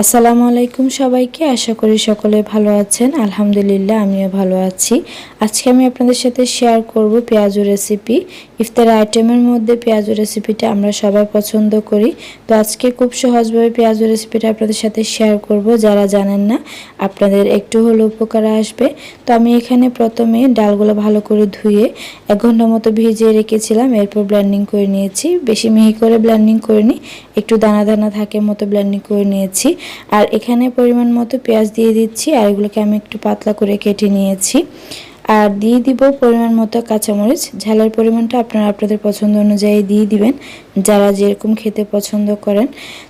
আসসালামু আলাইকুম সবাইকে। আশা করি সকলে ভালো আছেন। আলহামদুলিল্লাহ আমিও ভালো আছি। আজকে আমি আপনাদের সাথে শেয়ার করব পেঁয়াজু রেসিপি। ইফতার আইটেমের মধ্যে পেঁয়াজু রেসিপিটা আমরা সবাই পছন্দ করি। তো আজকে খুব সহজভাবে পেঁয়াজু রেসিপিটা আপনাদের সাথে শেয়ার করব। যারা জানেন না আপনাদের একটু হলেও উপকার আসবে। তো আমি এখানে প্রথমে ডালগুলো ভালো করে ধুয়ে 1 ঘন্টা মতো ভিজিয়ে রেখেছিলাম। এরপর ব্লেন্ডিং করে নিয়েছি। বেশি মিহি করে ব্লেন্ডিং করিনি, একটু দানা দানা থাকে মতো ব্লেন্ডিং করে নিয়েছি। আর এখানে পরিমাণ মতো পেঁয়াজ দিয়ে দিচ্ছি, আর এগুলোকে আমি একটু পাতলা করে কেটে নিয়েছি। আর দিয়ে দিব পরিমাণ মতো কাঁচামরিচ। ঝালের পরিমাণটা আপনারা আপনাদের পছন্দ অনুযায়ী দিয়ে দিবেন, যারা যেরকম খেতে পছন্দ করেন।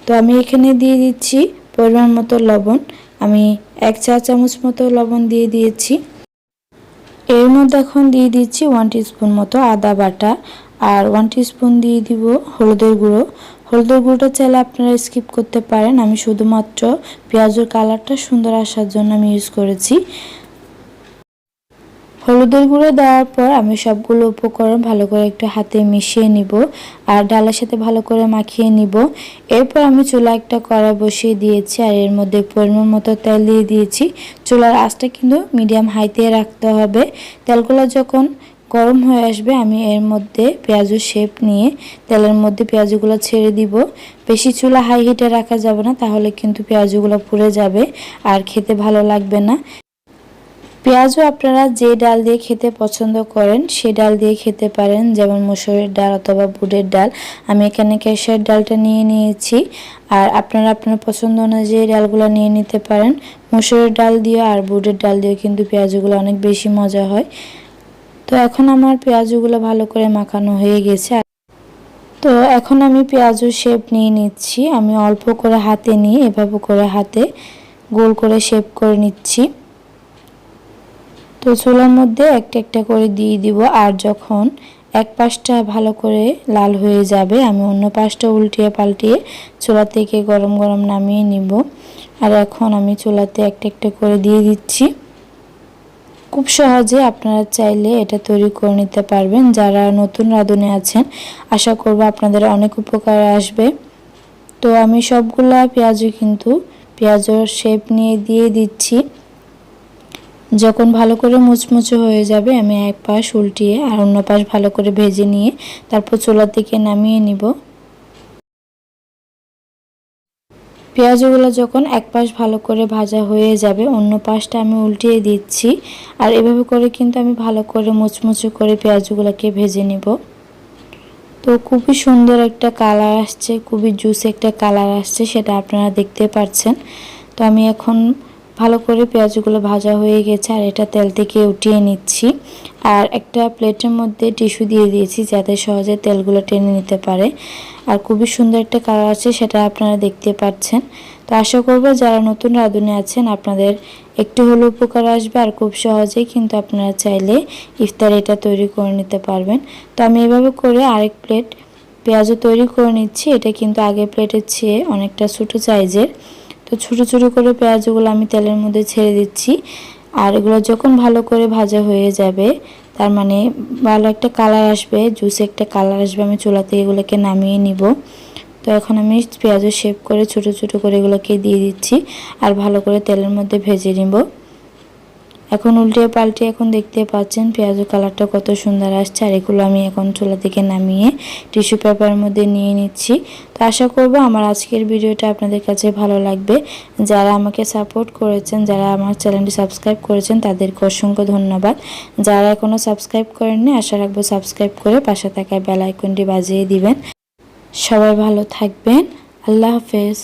তো আমি এখানে দিয়ে দিচ্ছি পরিমাণ মতো লবণ। আমি 1 চা চামচ মতো লবণ দিয়ে দিয়েছি। এর মধ্যে এখন দিয়ে দিচ্ছি 1 টিস্পুন মতো আদা বাটা, আর 1 টিস্পুন দিয়ে দিব হলুদের গুঁড়ো। হলুদের গুঁড়োটা চাইলে আপনারা স্কিপ করতে পারেন, আমি শুধুমাত্র পেঁয়াজের কালারটা সুন্দর আসার জন্য আমি ইউজ করেছি। হলুদের গুঁড়ো দেওয়ার পর আমি সবগুলো উপকরণ ভালো করে একটু হাতে মিশিয়ে নিব, আর ডালের সাথে ভালো করে মাখিয়ে নিব। এরপর আমি চুলা একটা কড়াই বসিয়ে দিয়েছি, আর এর মধ্যে পরিমাণ মতো তেল দিয়ে দিয়েছি। চুলার আঁচটা কিন্তু মিডিয়াম হাইতে রাখতে হবে। তেলগুলো যখন গরম হয়ে আসবে আমি এর মধ্যে পেঁয়াজের শেপ নিয়ে তেলের মধ্যে পেঁয়াজগুলো ছেড়ে দিব। বেশি চুলা হাই হিটে রাখা যাবে না, তাহলে কিন্তু পেঁয়াজগুলো পুড়ে যাবে আর খেতে ভালো লাগবে না। পেঁয়াজও আপনারা যে ডাল দিয়ে খেতে পছন্দ করেন সে ডাল দিয়ে খেতে পারেন, যেমন মসুরের ডাল অথবা বুটের ডাল। আমি এখানে খেসারির ডালটা নিয়ে নিয়েছি, আর আপনারা আপনার পছন্দ অনুযায়ী ডালগুলো নিয়ে নিতে পারেন। মসুরের ডাল দিয়ে আর বুটের ডাল দিয়ে কিন্তু পেঁয়াজগুলো অনেক বেশি মজা হয়। তো এখন আমার পেঁয়াজগুলো ভালো করে মাখানো হয়ে গেছে। তো এখন আমি পেঁয়াজের শেপ নিয়ে নিচ্ছি। আমি অল্প করে হাতে নিয়ে এভাবে করে হাতে গোল করে শেপ করে নিচ্ছি। তো চুলার মধ্যে একটা একটা করে দিয়ে দিব, আর যখন এক পাশটা ভালো করে লাল হয়ে যাবে আমি অন্য পাশটা উল্টিয়ে পাল্টিয়ে চুলা থেকে গরম গরম নামিয়ে নিব। আর এখন আমি চুলাতে একটা একটা করে দিয়ে দিচ্ছি। খুব সহজে আপনারা চাইলে এটা তৈরি করে নিতে পারবেন। যারা নতুন রাঁধুনি আছেন আশা করব আপনাদের অনেক উপকার আসবে। তো আমি সবগুলা পেঁয়াজও কিন্তু পেঁয়াজের শেপ নিয়ে দিয়ে দিচ্ছি। যখন ভালো করে মুচমুচে হয়ে যাবে আমি এক পাশ উল্টিয়ে আর অন্য পাশ ভালো করে ভেজে নিয়ে তারপর চুলার দিকে নামিয়ে নিব। পেঁয়াজগুলো যখন এক পাশ ভালো করে ভাজা হয়ে যাবে অন্য পাশটা আমি উল্টিয়ে দিচ্ছি, আর এভাবে করে কিন্তু আমি ভালো করে মুচমুচে করে পেঁয়াজগুলোকে ভেজে নিব। তো খুবই সুন্দর একটা কালার আসছে, খুবই জুসি একটা কালার আসছে, সেটা আপনারা দেখতে পাচ্ছেন। তো আমি এখন ভালো করে পেঁয়াজগুলো ভাজা হয়ে গেছে, আর এটা তেল থেকে উঠিয়ে নিচ্ছি। আর একটা প্লেটের মধ্যে টিস্যু দিয়ে দিয়েছি যাতে সহজে তেলগুলো টেনে নিতে পারে। আর খুবই সুন্দর একটা কালার আছে, সেটা আপনারা দেখতে পাচ্ছেন। তো আশা করব যারা নতুন রাঁধুনি আছেন আপনাদের একটু হলেও উপকার আসবে, আর খুব সহজেই কিন্তু আপনারা চাইলে ইফতার এটা তৈরি করে নিতে পারবেন। তো আমি এভাবে করে আরেক প্লেট পেঁয়াজও তৈরি করে নিচ্ছি। এটা কিন্তু আগের প্লেটের চেয়ে অনেকটা ছোটো সাইজের। তো ছোটো ছোটো করে পেঁয়াজগুলো আমি তেলের মধ্যে ছেড়ে দিচ্ছি, আর এগুলো যখন ভালো করে ভাজা হয়ে যাবে তার মানে ভালো একটা কালার আসবে, জুসি একটা কালার আসবে, আমি চুলা থেকে এগুলোকে নামিয়ে নিব। তো এখন আমি পেঁয়াজের শেপ করে ছোটো ছোটো করে এগুলোকে দিয়ে দিচ্ছি, আর ভালো করে তেলের মধ্যে ভেজে নিব। এখন উল্টিয়ে পাল্টিয়ে এখন দেখতে পাচ্ছেন পেঁয়াজের কালারটা কত সুন্দর আসছে। আর এগুলো আমি এখন চুলা থেকে নামিয়ে টিস্যু পেপারের মধ্যে নিয়ে নিচ্ছি। তো আশা করব আমার আজকের ভিডিওটা আপনাদের কাছে ভালো লাগবে। যারা আমাকে সাপোর্ট করেছেন, যারা আমার চ্যানেলটি সাবস্ক্রাইব করেছেন তাদেরকে অসংখ্য ধন্যবাদ। যারা এখনও সাবস্ক্রাইব করেননি আশা রাখবো সাবস্ক্রাইব করে পাশে থাকা বেল আইকনটি বাজিয়ে দিবেন। সবাই ভালো থাকবেন। আল্লাহ হাফেজ।